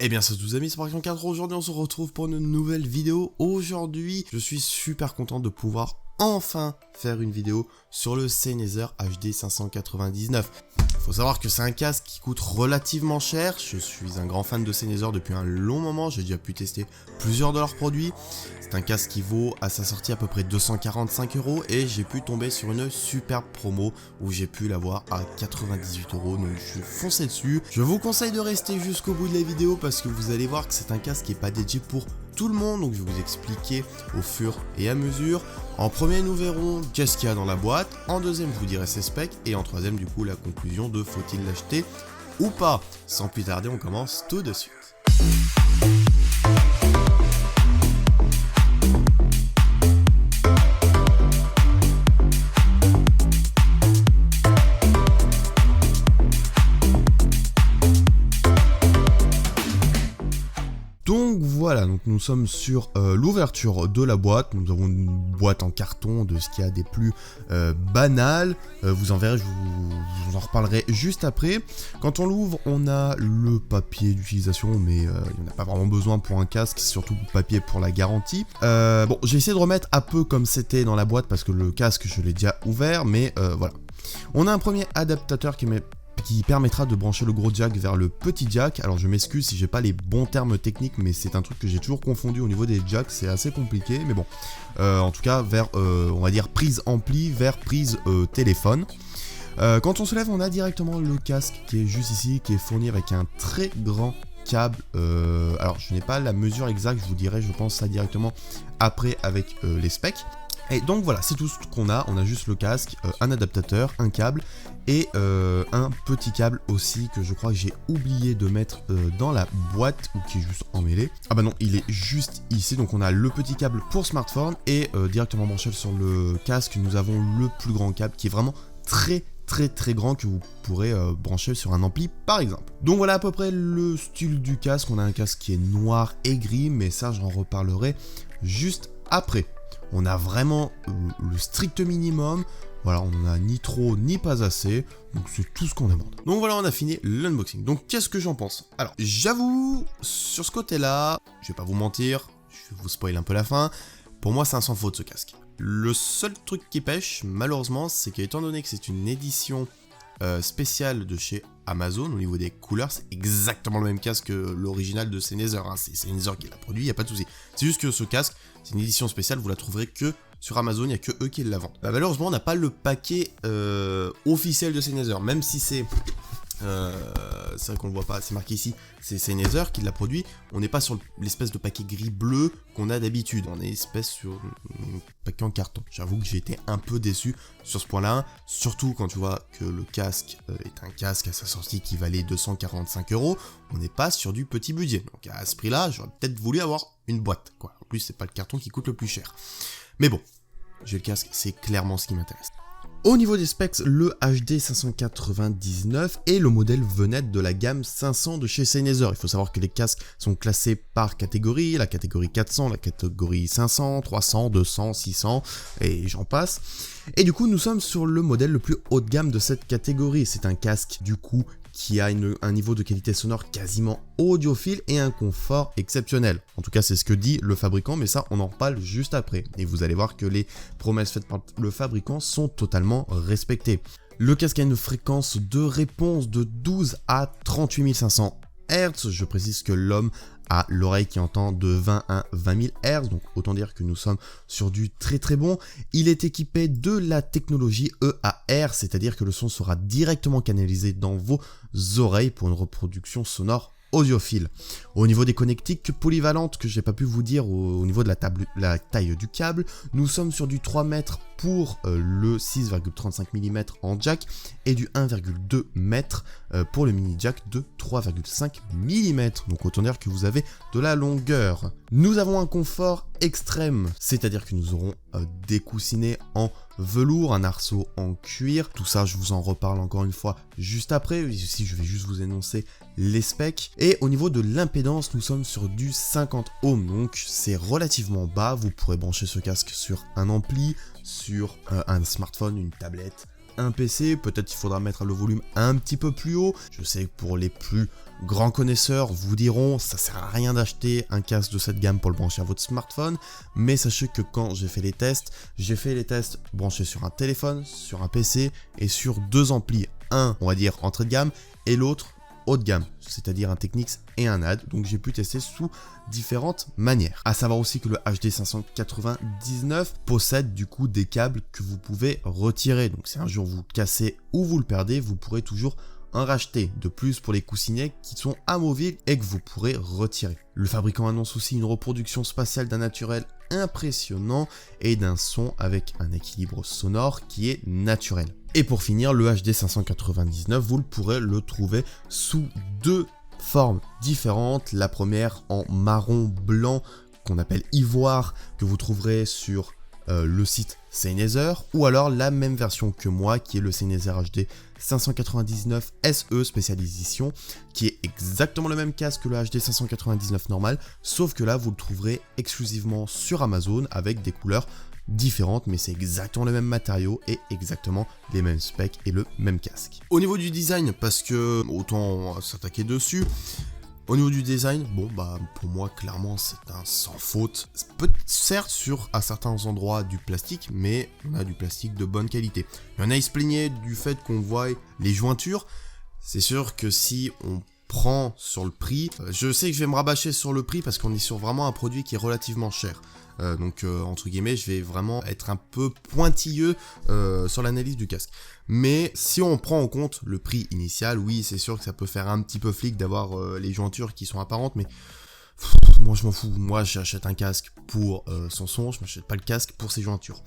Eh bien salut tous amis, c'est Marc4. Aujourd'hui on se retrouve pour une nouvelle vidéo. Aujourd'hui je suis super content de pouvoir enfin faire une vidéo sur le Sennheiser HD 599. Faut savoir que c'est un casque qui coûte relativement cher. Je suis un grand fan de Sennheiser depuis un long moment, j'ai déjà pu tester plusieurs de leurs produits. C'est un casque qui vaut à sa sortie à peu près 245 € et j'ai pu tomber sur une superbe promo où j'ai pu l'avoir à 98 €, donc je suis foncé dessus. Je vous conseille de rester jusqu'au bout de la vidéo parce que vous allez voir que c'est un casque qui n'est pas dédié pour tout le monde, donc je vais vous expliquer au fur et à mesure. En premier, nous verrons qu'est-ce qu'il y a dans la boîte. En deuxième, je vous dirai ses specs. Et en troisième, du coup, la conclusion de faut-il l'acheter ou pas. Sans plus tarder, on commence tout de suite. Donc voilà, donc nous sommes sur l'ouverture de la boîte. Nous avons une boîte en carton de ce qu'il y a des plus banals. Vous en verrez, je vous en reparlerai juste après. Quand on l'ouvre, on a le papier d'utilisation, mais il n'y en a pas vraiment besoin pour un casque, c'est surtout le papier pour la garantie. Bon, j'ai essayé de remettre un peu comme c'était dans la boîte parce que le casque, je l'ai déjà ouvert, mais voilà. On a un premier adaptateur qui permettra de brancher le gros jack vers le petit jack. Alors je m'excuse si j'ai pas les bons termes techniques, mais c'est un truc que j'ai toujours confondu au niveau des jacks, c'est assez compliqué, mais bon. En tout cas, vers, on va dire, prise ampli vers prise téléphone. Quand on se lève, on a directement le casque qui est juste ici, qui est fourni avec un très grand câble. Alors je n'ai pas la mesure exacte, je vous dirai, je pense ça directement après avec les specs. Et donc voilà, c'est tout ce qu'on a. On a juste le casque, un adaptateur, un câble et un petit câble aussi que je crois que j'ai oublié de mettre dans la boîte ou qui est juste emmêlé. Ah bah non, il est juste ici. Donc on a le petit câble pour smartphone et directement branché sur le casque, nous avons le plus grand câble qui est vraiment très grand que vous pourrez brancher sur un ampli par exemple. Donc voilà à peu près le style du casque. On a un casque qui est noir et gris, mais ça j'en reparlerai juste après. On a vraiment le strict minimum. Voilà, on n'en a ni trop ni pas assez. Donc c'est tout ce qu'on demande. Donc voilà, on a fini l'unboxing. Donc qu'est-ce que j'en pense? Alors, j'avoue, sur ce côté-là, je vais pas vous mentir, je vais vous spoiler un peu la fin. Pour moi, c'est un sans faute ce casque. Le seul truc qui pêche, malheureusement, c'est qu'étant donné que c'est une édition spéciale de chez Amazon, au niveau des couleurs, c'est exactement le même casque que l'original de Sennheiser, hein. C'est Sennheiser qui l'a produit, il n'y a pas de souci. C'est juste que ce casque, c'est une édition spéciale, vous la trouverez que sur Amazon, il n'y a que eux qui la vendent. Bah, malheureusement, on n'a pas le paquet officiel de Sennheiser, même si c'est... c'est vrai qu'on le voit pas, c'est marqué ici, c'est Sennheiser qui l'a produit. On n'est pas sur l'espèce de paquet gris-bleu qu'on a d'habitude, on est espèce sur un paquet en carton. J'avoue que j'ai été un peu déçu sur ce point-là, surtout quand tu vois que le casque est un casque à sa sortie qui valait 245 €. On n'est pas sur du petit budget, donc à ce prix-là, j'aurais peut-être voulu avoir une boîte, quoi. En plus, c'est pas le carton qui coûte le plus cher. Mais bon, j'ai le casque, c'est clairement ce qui m'intéresse. Au niveau des specs, le HD 599 est le modèle vedette de la gamme 500 de chez Sennheiser. Il faut savoir que les casques sont classés par catégorie, la catégorie 400, la catégorie 500, 300, 200, 600 et j'en passe. Et du coup, nous sommes sur le modèle le plus haut de gamme de cette catégorie. C'est un casque du coup qui a un niveau de qualité sonore quasiment audiophile et un confort exceptionnel. En tout cas, c'est ce que dit le fabricant, mais ça, on en reparle juste après. Et vous allez voir que les promesses faites par le fabricant sont totalement respectées. Le casque a une fréquence de réponse de 12 à 38 500 Hz. Je précise que l'homme a l'oreille qui entend de 20 à 20 000 Hz, donc autant dire que nous sommes sur du très bon. Il est équipé de la technologie EAR, c'est-à-dire que le son sera directement canalisé dans vos oreilles pour une reproduction sonore audiophile. Au niveau des connectiques polyvalentes que j'ai pas pu vous dire au niveau de la taille du câble, nous sommes sur du 3 mètres pour le 6,35 mm en jack et du 1,2 m pour le mini jack de 3,5 mm. Donc autant dire que vous avez de la longueur. Nous avons un confort extrême, c'est-à-dire que nous aurons des coussinets en velours, un arceau en cuir. Tout ça, je vous en reparle encore une fois juste après. Ici, je vais juste vous énoncer les specs. Et au niveau de l'impédance, nous sommes sur du 50 ohms, donc c'est relativement bas. Vous pourrez brancher ce casque sur un ampli, sur un smartphone, une tablette, un PC, peut-être il faudra mettre le volume un petit peu plus haut. Je sais que pour les plus grands connaisseurs vous diront ça sert à rien d'acheter un casque de cette gamme pour le brancher à votre smartphone, mais sachez que quand j'ai fait les tests branchés sur un téléphone, sur un PC et sur 2 amplis, un on va dire entrée de gamme et l'autre haut de gamme, c'est-à-dire un Technics et un NAD, donc j'ai pu tester sous différentes manières. À savoir aussi que le HD 599 possède du coup des câbles que vous pouvez retirer, donc si un jour vous le cassez ou vous le perdez, vous pourrez toujours en racheter. De plus pour les coussinets qui sont amovibles et que vous pourrez retirer. Le fabricant annonce aussi une reproduction spatiale d'un naturel impressionnant et d'un son avec un équilibre sonore qui est naturel. Et pour finir, le HD 599, vous pourrez le trouver sous 2 formes différentes. La première en marron blanc qu'on appelle ivoire, que vous trouverez sur le site Sennheiser, ou alors la même version que moi qui est le Sennheiser HD 599 SE Special Edition, qui est exactement le même casque que le HD 599 normal, sauf que là vous le trouverez exclusivement sur Amazon avec des couleurs différentes, mais c'est exactement le même matériau et exactement les mêmes specs et le même casque. Au niveau du design, parce que autant s'attaquer dessus, au niveau du design, bon bah pour moi clairement c'est un sans faute. Certes sur à certains endroits du plastique, mais on a du plastique de bonne qualité. Il y en a qui se plaignaient du fait qu'on voit les jointures. C'est sûr que si on prend sur le prix, je sais que je vais me rabâcher sur le prix parce qu'on est sur vraiment un produit qui est relativement cher. Donc entre guillemets je vais vraiment être un peu pointilleux sur l'analyse du casque. Mais si on prend en compte le prix initial, oui c'est sûr que ça peut faire un petit peu flic d'avoir les jointures qui sont apparentes, mais moi je m'en fous. Moi j'achète un casque pour son son, je m'achète pas le casque pour ses jointures.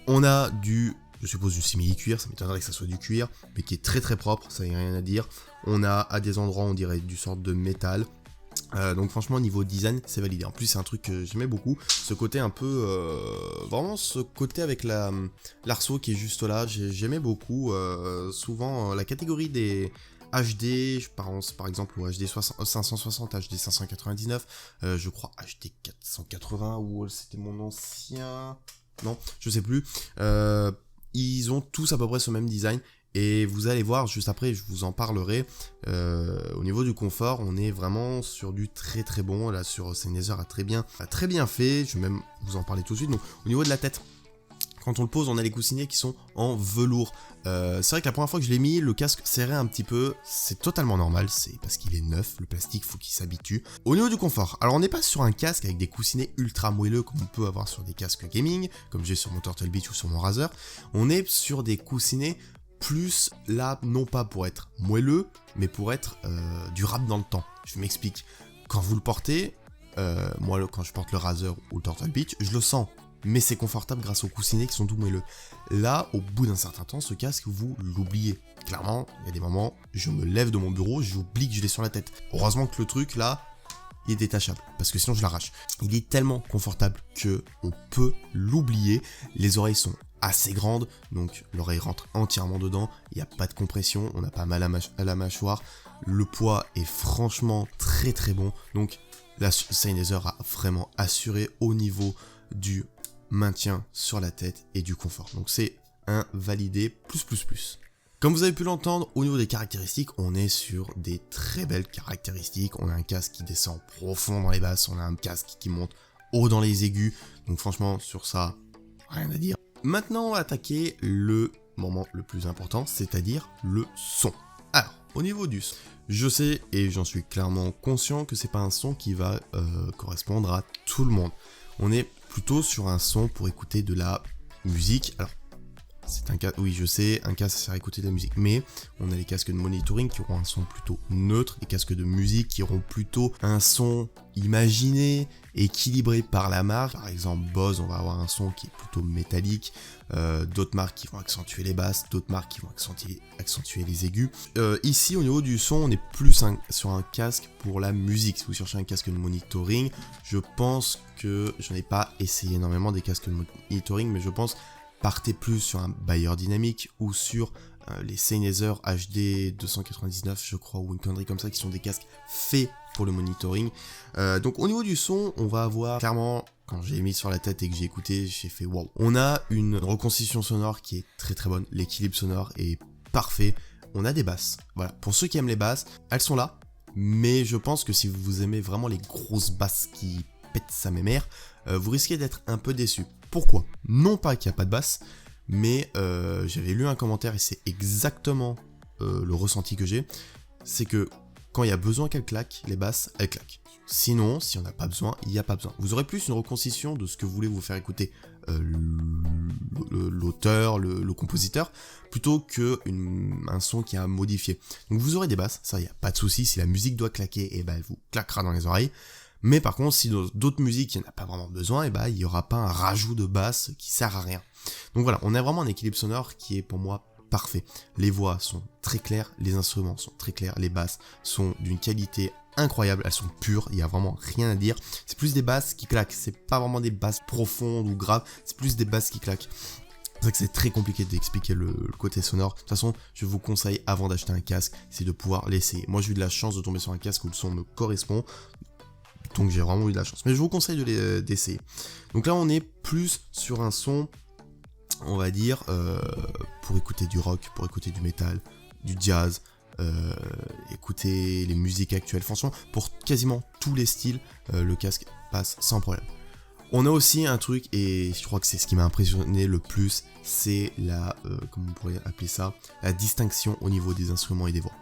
On a je suppose du simili-cuir, ça m'étonnerait que ça soit du cuir, mais qui est très très propre, ça y a rien à dire. On a à des endroits on dirait du sorte de métal. Donc franchement niveau design c'est validé. En plus c'est un truc que j'aimais beaucoup, ce côté un peu vraiment ce côté avec l'arceau qui est juste là, j'aimais beaucoup. Souvent la catégorie des HD, je pense par exemple au HD 560, HD 599, je crois HD 480 ou c'était mon ancien, non je sais plus, ils ont tous à peu près ce même design. Et vous allez voir, juste après, je vous en parlerai, au niveau du confort, on est vraiment sur du très très bon. Là, sur Sennheiser a très bien fait, je vais même vous en parler tout de suite. Donc, au niveau de la tête, quand on le pose, on a les coussinets qui sont en velours. C'est vrai que la première fois que je l'ai mis, le casque serrait un petit peu, c'est totalement normal, c'est parce qu'il est neuf, le plastique, faut qu'il s'habitue. Au niveau du confort, alors on n'est pas sur un casque avec des coussinets ultra moelleux comme on peut avoir sur des casques gaming, comme j'ai sur mon Turtle Beach ou sur mon Razer, on est sur des coussinets plus là, non pas pour être moelleux, mais pour être durable dans le temps. Je m'explique. Quand vous le portez, moi quand je porte le Razer ou le Turtle Beach, je le sens, mais c'est confortable grâce aux coussinets qui sont tout moelleux. Là, au bout d'un certain temps, ce casque, vous l'oubliez. Clairement, il y a des moments, je me lève de mon bureau, j'oublie que je l'ai sur la tête. Heureusement que le truc là, il est détachable, parce que sinon je l'arrache. Il est tellement confortable que on peut l'oublier. Les oreilles sont assez grande, donc l'oreille rentre entièrement dedans, il n'y a pas de compression, on n'a pas mal à la mâchoire, le poids est franchement très très bon, donc la Sennheiser a vraiment assuré au niveau du maintien sur la tête et du confort, donc c'est un validé plus. Comme vous avez pu l'entendre, au niveau des caractéristiques, on est sur des très belles caractéristiques, on a un casque qui descend profond dans les basses, on a un casque qui monte haut dans les aigus, donc franchement sur ça, rien à dire. Maintenant, on va attaquer le moment le plus important, c'est-à-dire le son. Alors, au niveau du son, je sais et j'en suis clairement conscient que c'est pas un son qui va correspondre à tout le monde. On est plutôt sur un son pour écouter de la musique. Alors, c'est un cas, oui je sais, un casque ça sert à écouter de la musique, mais on a les casques de monitoring qui auront un son plutôt neutre, les casques de musique qui auront plutôt un son imaginé, équilibré par la marque. Par exemple Bose, on va avoir un son qui est plutôt métallique, d'autres marques qui vont accentuer les basses, d'autres marques qui vont accentuer les aigus. Ici au niveau du son, on est plus sur un casque pour la musique. Si vous cherchez un casque de monitoring, je pense que j'en ai pas essayé énormément des casques de monitoring, mais je pense partez plus sur un Bayer dynamique ou sur les Sennheiser HD 299 je crois, ou une connerie comme ça, qui sont des casques faits pour le monitoring. Donc au niveau du son, on va avoir clairement quand j'ai mis sur la tête et que j'ai écouté, j'ai fait wow. On a une reconstitution sonore qui est très très bonne, l'équilibre sonore est parfait, on a des basses, voilà, pour ceux qui aiment les basses, elles sont là, mais je pense que si vous aimez vraiment les grosses basses qui pètent sa mémère, vous risquez d'être un peu déçu. Pourquoi ? Non pas qu'il n'y a pas de basse, mais j'avais lu un commentaire et c'est exactement le ressenti que j'ai, c'est que quand il y a besoin qu'elles claquent, les basses, elles claquent. Sinon, si on n'a pas besoin, il n'y a pas besoin. Vous aurez plus une reconstitution de ce que vous voulez vous faire écouter l'auteur, le compositeur, plutôt qu'un son qui a modifié. Donc vous aurez des basses, ça, il n'y a pas de souci. Si la musique doit claquer, elle vous claquera dans les oreilles. Mais par contre, si dans d'autres musiques, il n'y en a pas vraiment besoin, il n'y aura pas un rajout de basse qui sert à rien. Donc voilà, on a vraiment un équilibre sonore qui est pour moi parfait. Les voix sont très claires, les instruments sont très clairs, les basses sont d'une qualité incroyable, elles sont pures, il n'y a vraiment rien à dire. C'est plus des basses qui claquent, c'est pas vraiment des basses profondes ou graves, c'est plus des basses qui claquent. C'est vrai que c'est très compliqué d'expliquer le côté sonore. De toute façon, je vous conseille avant d'acheter un casque, c'est de pouvoir l'essayer. Moi j'ai eu de la chance de tomber sur un casque où le son me correspond, donc j'ai vraiment eu de la chance. Mais je vous conseille d'essayer. Donc là on est plus sur un son, on va dire, pour écouter du rock, pour écouter du métal, du jazz, écouter les musiques actuelles. Franchement, pour quasiment tous les styles, le casque passe sans problème. On a aussi un truc, et je crois que c'est ce qui m'a impressionné le plus, c'est comment on pourrait appeler ça, la distinction au niveau des instruments et des voix.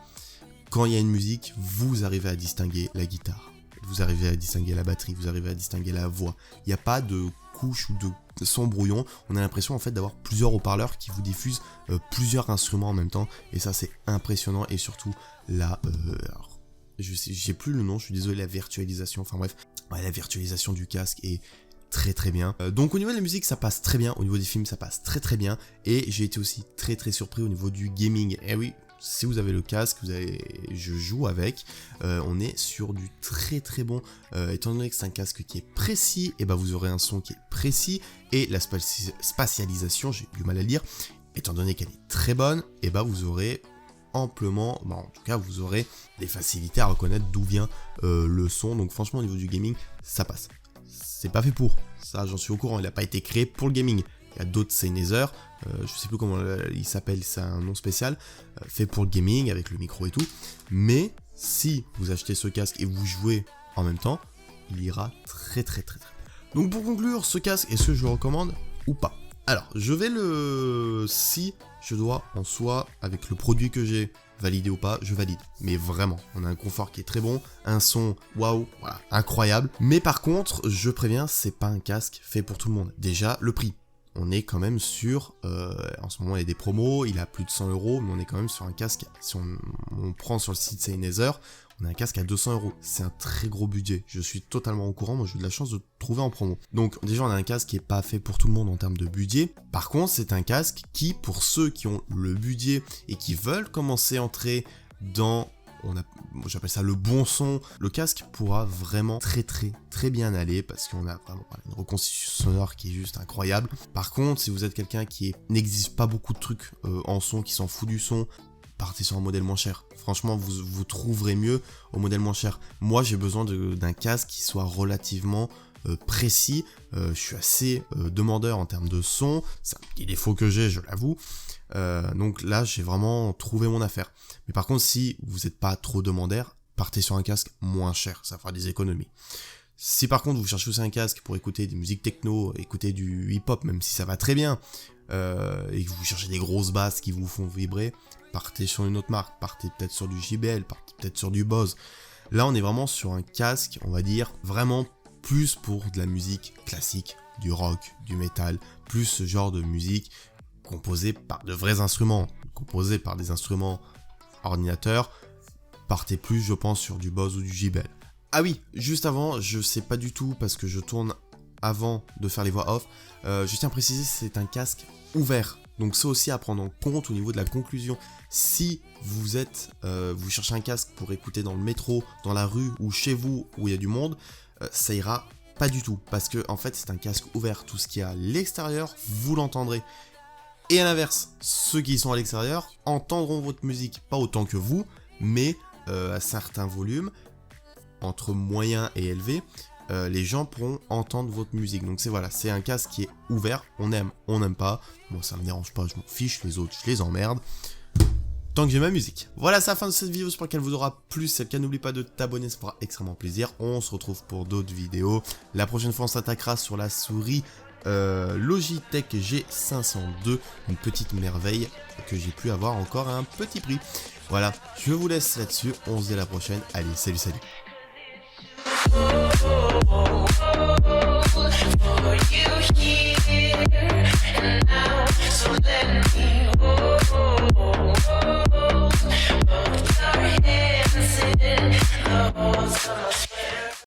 Quand il y a une musique, vous arrivez à distinguer la guitare, vous arrivez à distinguer la batterie, vous arrivez à distinguer la voix. Il n'y a pas de couche ou de son brouillon, on a l'impression en fait d'avoir plusieurs haut-parleurs qui vous diffusent plusieurs instruments en même temps, et ça c'est impressionnant. Et surtout alors, j'ai plus le nom, je suis désolé, la virtualisation, enfin bref, ouais, la virtualisation du casque est très très bien. Donc au niveau de la musique ça passe très bien, au niveau des films ça passe très très bien, et j'ai été aussi très très surpris au niveau du gaming. Et oui, si vous avez le casque, je joue avec, on est sur du très très bon, étant donné que c'est un casque qui est précis, et vous aurez un son qui est précis, et la spatialisation, j'ai du mal à le dire, étant donné qu'elle est très bonne, et vous aurez amplement, en tout cas vous aurez des facilités à reconnaître d'où vient le son. Donc franchement au niveau du gaming, ça passe. C'est pas fait pour, ça j'en suis au courant, il n'a pas été créé pour le gaming. Il y a d'autres Sennheiser, je sais plus comment il s'appelle, c'est un nom spécial, fait pour le gaming avec le micro et tout. Mais si vous achetez ce casque et vous jouez en même temps, il ira très très très très. Donc pour conclure, ce casque, est-ce que je le recommande ou pas? Alors, si je dois en soi, avec le produit que j'ai, valider ou pas, je valide. Mais vraiment, on a un confort qui est très bon, un son, waouh, voilà, incroyable. Mais par contre, je préviens, c'est pas un casque fait pour tout le monde. Déjà, le prix. On est quand même sur, en ce moment il y a des promos, il a plus de 100 €, mais on est quand même sur un casque, si on prend sur le site Sennheiser, on a un casque à 200 €. C'est un très gros budget, je suis totalement au courant, moi j'ai eu de la chance de trouver en promo. Donc déjà on a un casque qui est pas fait pour tout le monde en termes de budget. Par contre c'est un casque qui, pour ceux qui ont le budget et qui veulent commencer à entrer dans, j'appelle ça le bon son, le casque pourra vraiment très très très bien aller, parce qu'on a vraiment une reconstitution sonore qui est juste incroyable. Par contre, si vous êtes quelqu'un qui n'exige pas beaucoup de trucs en son, qui s'en fout du son, partez sur un modèle moins cher. Franchement, vous trouverez mieux au modèle moins cher. Moi, j'ai besoin d'un casque qui soit relativement précis. Je suis assez demandeur en termes de son. C'est un petit défaut que j'ai, je l'avoue. Donc là, j'ai vraiment trouvé mon affaire. Mais par contre, si vous n'êtes pas trop demandeur, partez sur un casque moins cher. Ça fera des économies. Si par contre, vous cherchez aussi un casque pour écouter des musiques techno, écouter du hip-hop, même si ça va très bien, et que vous cherchez des grosses basses qui vous font vibrer, partez sur une autre marque, partez peut-être sur du JBL, partez peut-être sur du Bose. Là, on est vraiment sur un casque, on va dire, vraiment plus pour de la musique classique, du rock, du métal, plus ce genre de musique composée par de vrais instruments, composée par des instruments ordinateurs. Partez plus, je pense, sur du Bose ou du JBL. Ah oui, juste avant, je sais pas du tout, parce que je tourne avant de faire les voix off, je tiens à préciser, c'est un casque ouvert. Donc c'est aussi à prendre en compte au niveau de la conclusion. Si vous cherchez un casque pour écouter dans le métro, dans la rue ou chez vous où il y a du monde, ça ira pas du tout, parce que en fait c'est un casque ouvert. Tout ce qui est à l'extérieur, vous l'entendrez. Et à l'inverse, ceux qui sont à l'extérieur entendront votre musique, pas autant que vous, mais à certains volumes, entre moyen et élevé, les gens pourront entendre votre musique. Donc voilà, c'est un casque qui est ouvert, on aime, on n'aime pas. Bon, ça me dérange pas, je m'en fiche, les autres, je les emmerde. Tant que j'ai ma musique. Voilà, c'est la fin de cette vidéo, j'espère qu'elle vous aura plu. Si c'est le cas, n'oublie pas de t'abonner, ça fera extrêmement plaisir. On se retrouve pour d'autres vidéos. La prochaine fois, on s'attaquera sur la souris Logitech G502, une petite merveille que j'ai pu avoir encore à un petit prix. Voilà, je vous laisse là-dessus, on se dit à la prochaine. Allez, salut, salut.